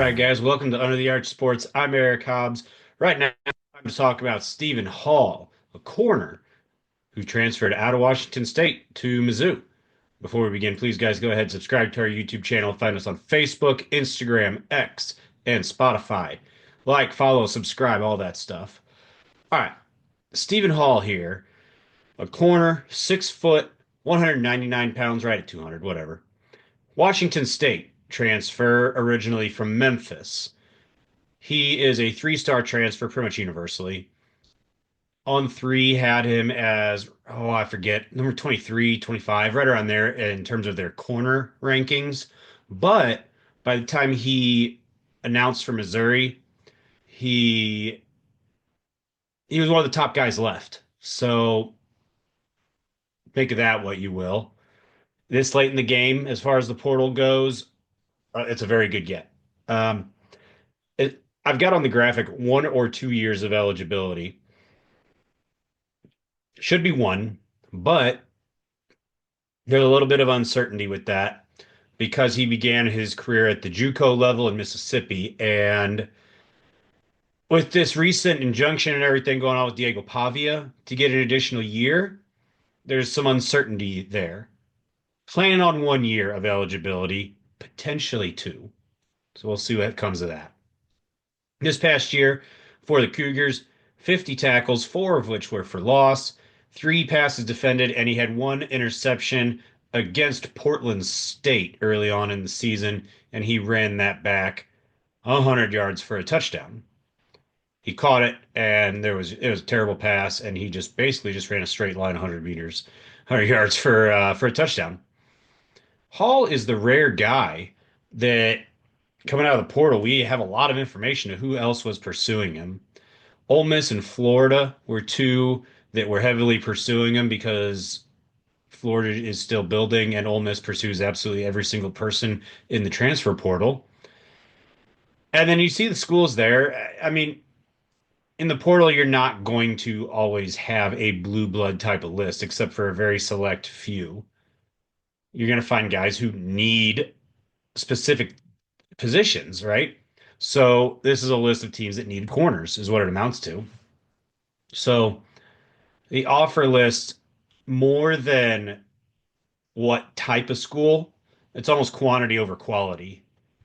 right, guys, welcome to Under the Arch Sports. I'm Eric Hobbs. Right now, I'm to talk about Stephen Hall, a corner who transferred out of Washington State to Mizzou. Before we begin, please, guys, go ahead and subscribe to our YouTube channel. Find us on Facebook, Instagram, X, and Spotify. Like, follow, subscribe, all that stuff. All right, Stephen Hall here, a corner, 6 foot, 199 pounds, right at 200, whatever. Washington State transfer originally from Memphis. He is a three-star transfer pretty much universally. On three had him as, oh, I forget, number 23, 25, right around there in terms of their corner rankings. But by the time he announced for Missouri, he he was one of the top guys left. So think of that what you will. This late in the game, as far as the portal goes, it's a very good get. Um, I've got on the graphic 1 or 2 years of eligibility. Should be one, but there's a little bit of uncertainty with that because he began his career at the JUCO level in Mississippi. And with this recent injunction and everything going on with Diego Pavia to get an additional year, there's some uncertainty there. Planning on 1 year of eligibility, potentially two. So we'll see what comes of that. This past year for the Cougars, 50 tackles, four of which were for loss, three passes defended, and he had one interception against Portland State early on in the season, and he ran that back 100 yards for a touchdown. He caught it, and it was a terrible pass, and he just basically just ran a straight line 100 meters, 100 yards for a touchdown. Hall is the rare guy that coming out of the portal, we have a lot of information of who else was pursuing him. Ole Miss and Florida were two that were heavily pursuing him because Florida is still building and Ole Miss pursues absolutely every single person in the transfer portal. And then you see the schools there. I mean, in the portal, you're not going to always have a blue blood type of list, except for a very select few. You're going to find guys who need specific positions, right? So this is a list of teams that need corners, is what it amounts to. So the offer list, more than what type of school, it's almost quantity over quality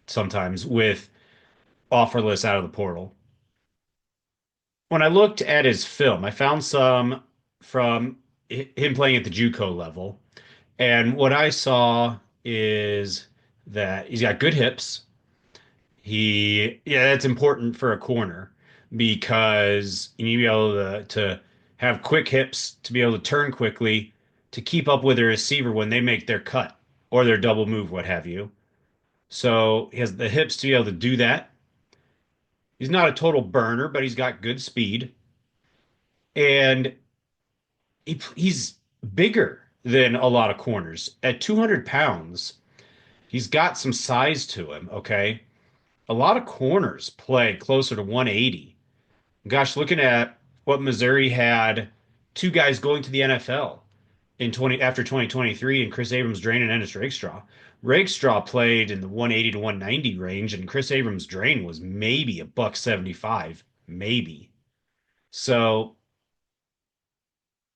sometimes with offer lists out of the portal. When I looked at his film, I found some from him playing at the JUCO level. And what I saw is that he's got good hips. Yeah, that's important for a corner because you need to be able to have quick hips, to be able to turn quickly, to keep up with a receiver when they make their cut or their double move, what have you. So he has the hips to be able to do that. He's not a total burner, but he's got good speed. And he's bigger than a lot of corners. At 200 pounds, he's got some size to him, okay? A lot of corners play closer to 180. Gosh, looking at what Missouri had, two guys going to the NFL in 20 after 2023, and Chris Abrams-Draine and Ennis Rakestraw. Rakestraw played in the 180 to 190 range, and Chris Abrams-Draine was maybe a buck 75, maybe. So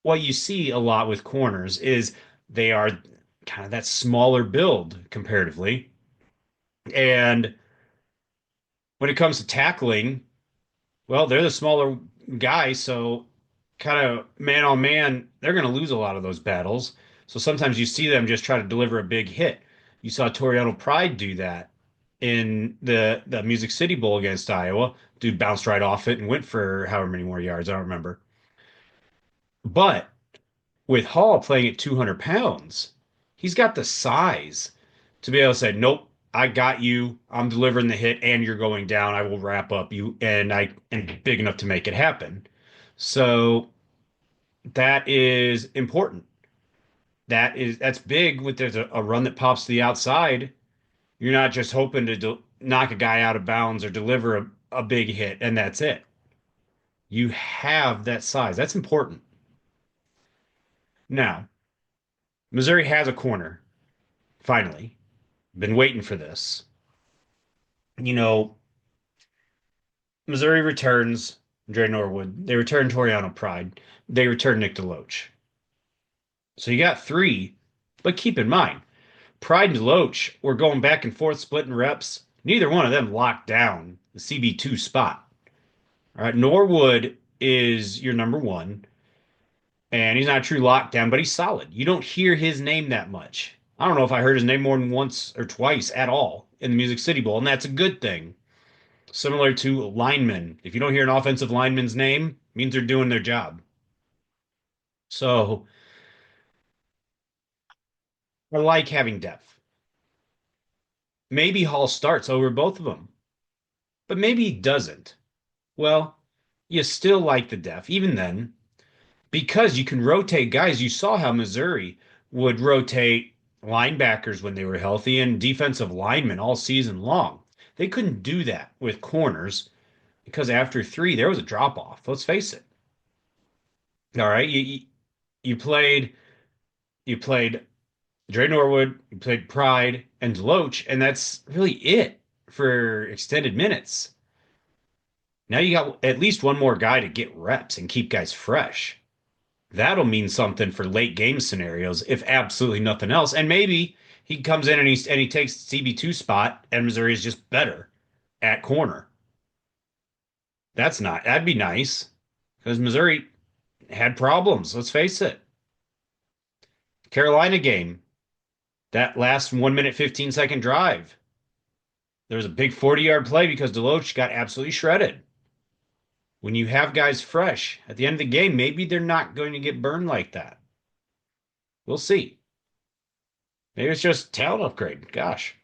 what you see a lot with corners is they are kind of that smaller build comparatively. And when it comes to tackling, well, they're the smaller guy, so kind of man on man, they're going to lose a lot of those battles. So sometimes you see them just try to deliver a big hit. You saw Toriano Pride do that in the Music City Bowl against Iowa. Dude bounced right off it and went for however many more yards. I don't remember. But with Hall playing at 200 pounds, he's got the size to be able to say, nope, I got you. I'm delivering the hit and you're going down. I will wrap up you. And I am big enough to make it happen. So that is important. That's big with there's a run that pops to the outside. You're not just hoping to knock a guy out of bounds or deliver a big hit and that's it. You have that size. That's important. Now, Missouri has a corner, finally. Been waiting for this. You know, Missouri returns Dre Norwood. They return Toriano Pride. They return Nick DeLoach. So you got three, but keep in mind, Pride and DeLoach were going back and forth splitting reps. Neither one of them locked down the CB2 spot. All right, Norwood is your number one, and he's not a true lockdown, but he's solid. You don't hear his name that much. I don't know if I heard his name more than once or twice at all in the Music City Bowl, and that's a good thing. Similar to linemen. If you don't hear an offensive lineman's name, it means they're doing their job. So I like having depth. Maybe Hall starts over both of them, but maybe he doesn't. Well, you still like the depth, even then, because you can rotate guys. You saw how Missouri would rotate linebackers when they were healthy and defensive linemen all season long. They couldn't do that with corners because after three, there was a drop off. Let's face it. All right. You played you played Dre Norwood, you played Pride and Deloach, and that's really it for extended minutes. Now you got at least one more guy to get reps and keep guys fresh. That'll mean something for late game scenarios, if absolutely nothing else. And maybe he comes in and he takes CB2 spot, and Missouri is just better at corner. That'd be nice because Missouri had problems. Let's face it. Carolina game, that last 1 minute 15-second drive. There was a big 40-yard play because Deloach got absolutely shredded. When you have guys fresh at the end of the game, maybe they're not going to get burned like that. We'll see. Maybe it's just talent upgrade. Gosh.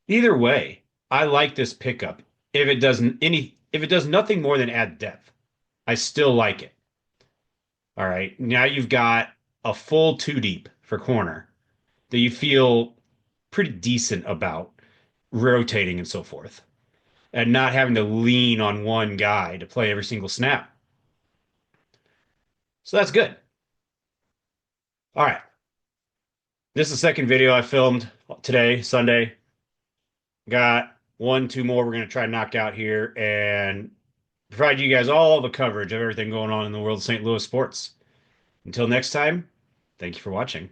Either way, I like this pickup. If it does nothing more than add depth, I still like it. All right. Now you've got a full two deep for corner that you feel pretty decent about rotating and so forth, and not having to lean on one guy to play every single snap. So that's good. All right. This is the second video I filmed today, Sunday. Got one, two more we're going to try and knock out here and provide you guys all the coverage of everything going on in the world of St. Louis sports. Until next time, thank you for watching.